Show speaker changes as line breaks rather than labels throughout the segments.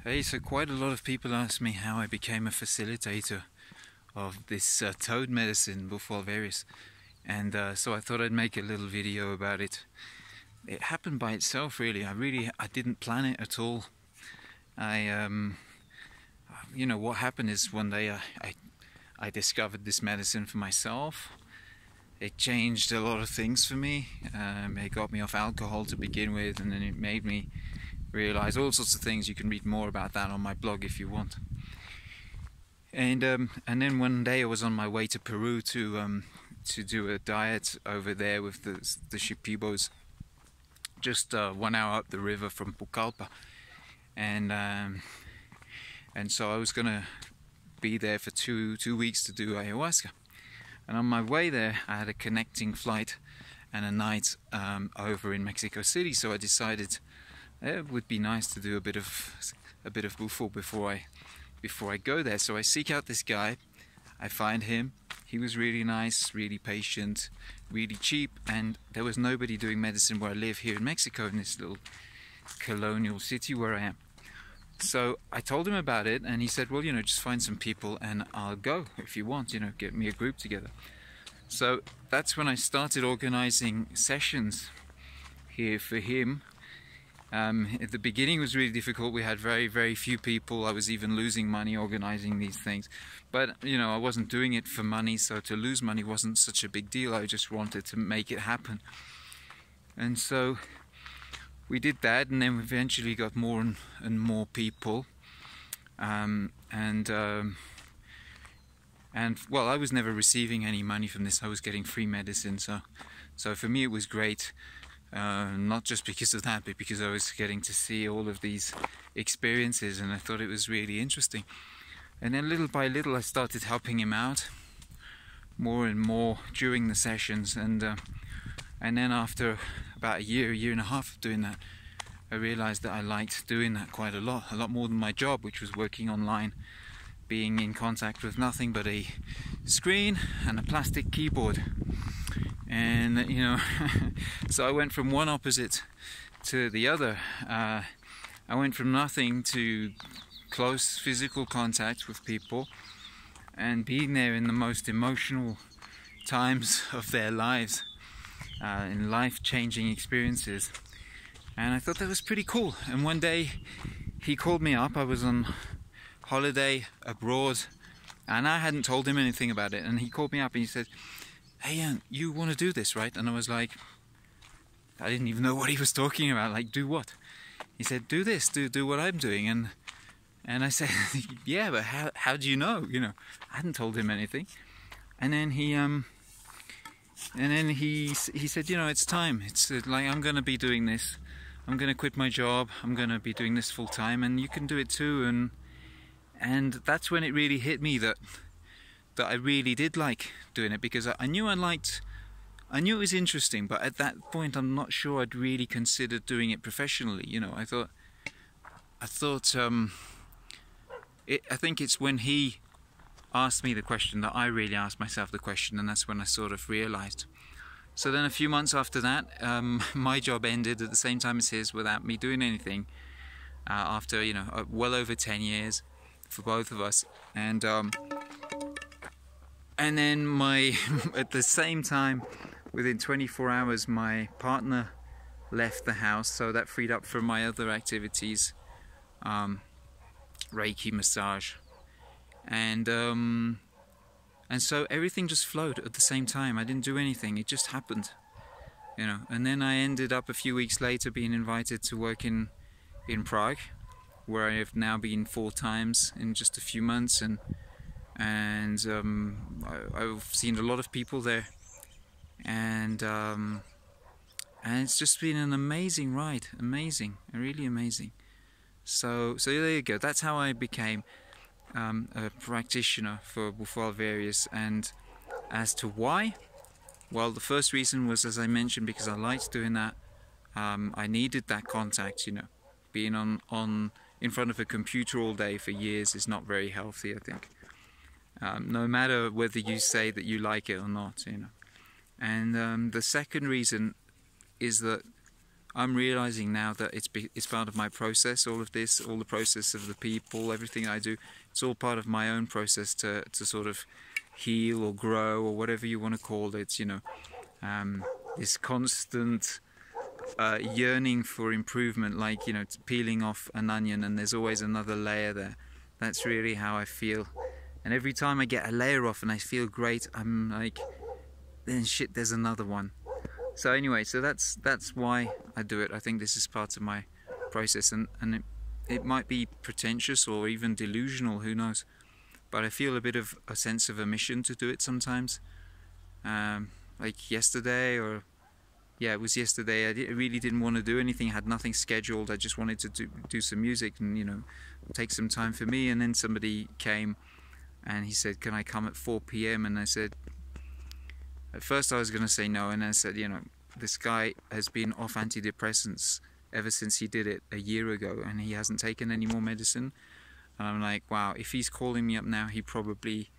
Hey, so quite a lot of people ask me how I became a facilitator of this toad medicine, Bufo Alvarius, and so I thought I'd make a little video about it. It happened by itself, really. I didn't plan it at all. What happened is one day I discovered this medicine for myself. It changed a lot of things for me. It got me off alcohol to begin with, and then it made me realize all sorts of things. You can read more about that on my blog if you want. And then one day I was on my way to Peru to do a diet over there with the Shipibos, just 1 hour up the river from Pucallpa, and so I was gonna be there for two weeks to do ayahuasca. And on my way there, I had a connecting flight and a night over in Mexico City. So I decided it would be nice to do a bit of Bufo before I go there. So I seek out this guy. I find him. He was really nice, really patient, really cheap, and there was nobody doing medicine where I live here in Mexico, in this little colonial city where I am. So I told him about it, and he said, well, just find some people and I'll go if you want, get me a group together. So that's when I started organizing sessions here for him. At the beginning it was really difficult. We had very, very few people. I was even losing money organizing these things. But, I wasn't doing it for money, so to lose money wasn't such a big deal. I just wanted to make it happen. And so we did that, and then we eventually got more and more people. And well, I was never receiving any money from this. I was getting free medicine, so for me it was great. Not just because of that, but because I was getting to see all of these experiences, and I thought it was really interesting. And then little by little I started helping him out more and more during the sessions, and then after about a year and a half of doing that, I realized that I liked doing that quite a lot more than my job, which was working online, being in contact with nothing but a screen and a plastic keyboard. And so I went from one opposite to the other. I went from nothing to close physical contact with people and being there in the most emotional times of their lives, in life-changing experiences. And I thought that was pretty cool. And one day he called me up. I was on holiday abroad and I hadn't told him anything about it, and he called me up and he said, hey Jan, you want to do this, right? And I was like, I didn't even know what he was talking about. Like, do what? He said, do this, do what I'm doing. And I said, yeah, but how do you know? I hadn't told him anything. And then he said, it's time. It's like, I'm going to be doing this. I'm going to quit my job. I'm going to be doing this full time, and you can do it too. And that's when it really hit me that I really did like doing it, because I knew it was interesting, but at that point I'm not sure I'd really considered doing it professionally. I think it's when he asked me the question that I really asked myself the question, and that's when I sort of realized. So then a few months after that, my job ended at the same time as his without me doing anything, after well over 10 years for both of us. And then at the same time, within 24 hours, my partner left the house, so that freed up from my other activities, Reiki, massage, and so everything just flowed at the same time. I didn't do anything; it just happened, And then I ended up a few weeks later being invited to work in Prague, where I have now been 4 times in just a few months, and I've seen a lot of people there, and it's just been an amazing ride, really amazing. So there you go. That's how I became a practitioner for Bufo Alvarius. And as to why, well, the first reason was, as I mentioned, because I liked doing that. I needed that contact. Being on in front of a computer all day for years is not very healthy, I think. No matter whether you say that you like it or not, And the second reason is that I'm realizing now that it's part of my process. All of this, all the process of the people, everything I do, it's all part of my own process to sort of heal or grow or whatever you want to call it. You know, this constant yearning for improvement, like, you know, peeling off an onion and there's always another layer there. That's really how I feel. And every time I get a layer off and I feel great, I'm like, then shit, there's another one. So anyway, so that's why I do it. I think this is part of my process, and it might be pretentious or even delusional, who knows, but I feel a bit of a sense of a mission to do it sometimes. Like yesterday, or yeah, it was yesterday, I really didn't want to do anything, I had nothing scheduled, I just wanted to do some music and, you know, take some time for me. And then somebody came and he said, can I come at 4 p.m? And I said, at first I was going to say no, and I said, you know, this guy has been off antidepressants ever since he did it a year ago, and he hasn't taken any more medicine. And I'm like, wow, if he's calling me up now, he probably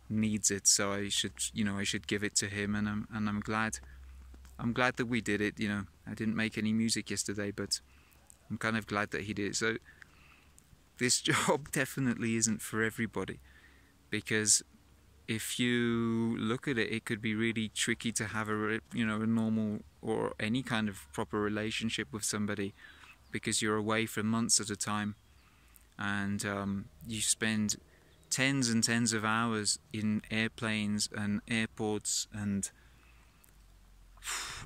needs it, so I should, you know, I should give it to him. And I'm glad that we did it. You know, I didn't make any music yesterday, but I'm kind of glad that he did it. So this job definitely isn't for everybody, because if you look at it, it could be really tricky to have a normal or any kind of proper relationship with somebody, because you're away for months at a time, and you spend tens and tens of hours in airplanes and airports, and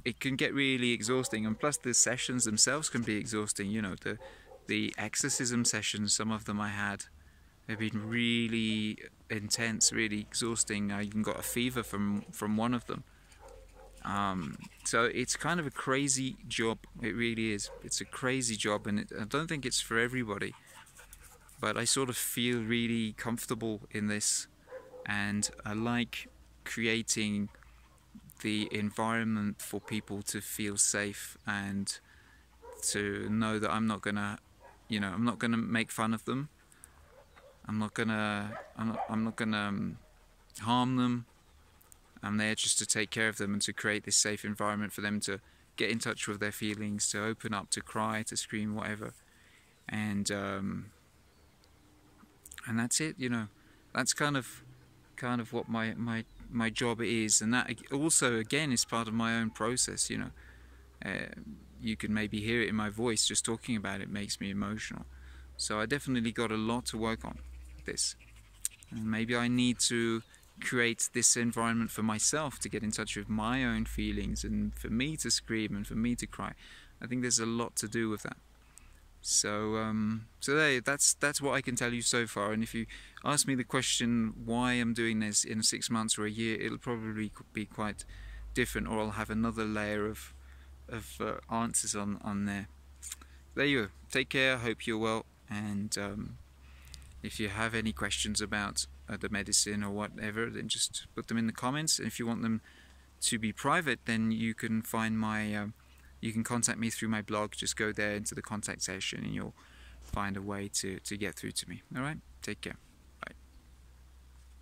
it can get really exhausting. And plus the sessions themselves can be exhausting. You know, the exorcism sessions, some of them I had, they've been really intense, really exhausting. I even got a fever from one of them. So it's kind of a crazy job. It really is. It's a crazy job, and I don't think it's for everybody. But I sort of feel really comfortable in this, and I like creating the environment for people to feel safe and to know that I'm not gonna, you know, I'm not gonna make fun of them. I'm not gonna harm them. I'm there just to take care of them and to create this safe environment for them to get in touch with their feelings, to open up, to cry, to scream, whatever. And that's it. You know, that's kind of what my job is, and that also again is part of my own process. You know, you can maybe hear it in my voice. Just talking about it makes me emotional. So I definitely got a lot to work on this. And maybe I need to create this environment for myself to get in touch with my own feelings, and for me to scream and for me to cry. I think there's a lot to do with that. So there, that's what I can tell you so far. And if you ask me the question why I'm doing this in 6 months or a year, it'll probably be quite different, or I'll have another layer of answers on there. There you go. Take care. Hope you're well. And if you have any questions about the medicine or whatever, then just put them in the comments. And if you want them to be private, then you can find my you can contact me through my blog. Just go there into the contact section and you'll find a way to get through to me. Alright, take care.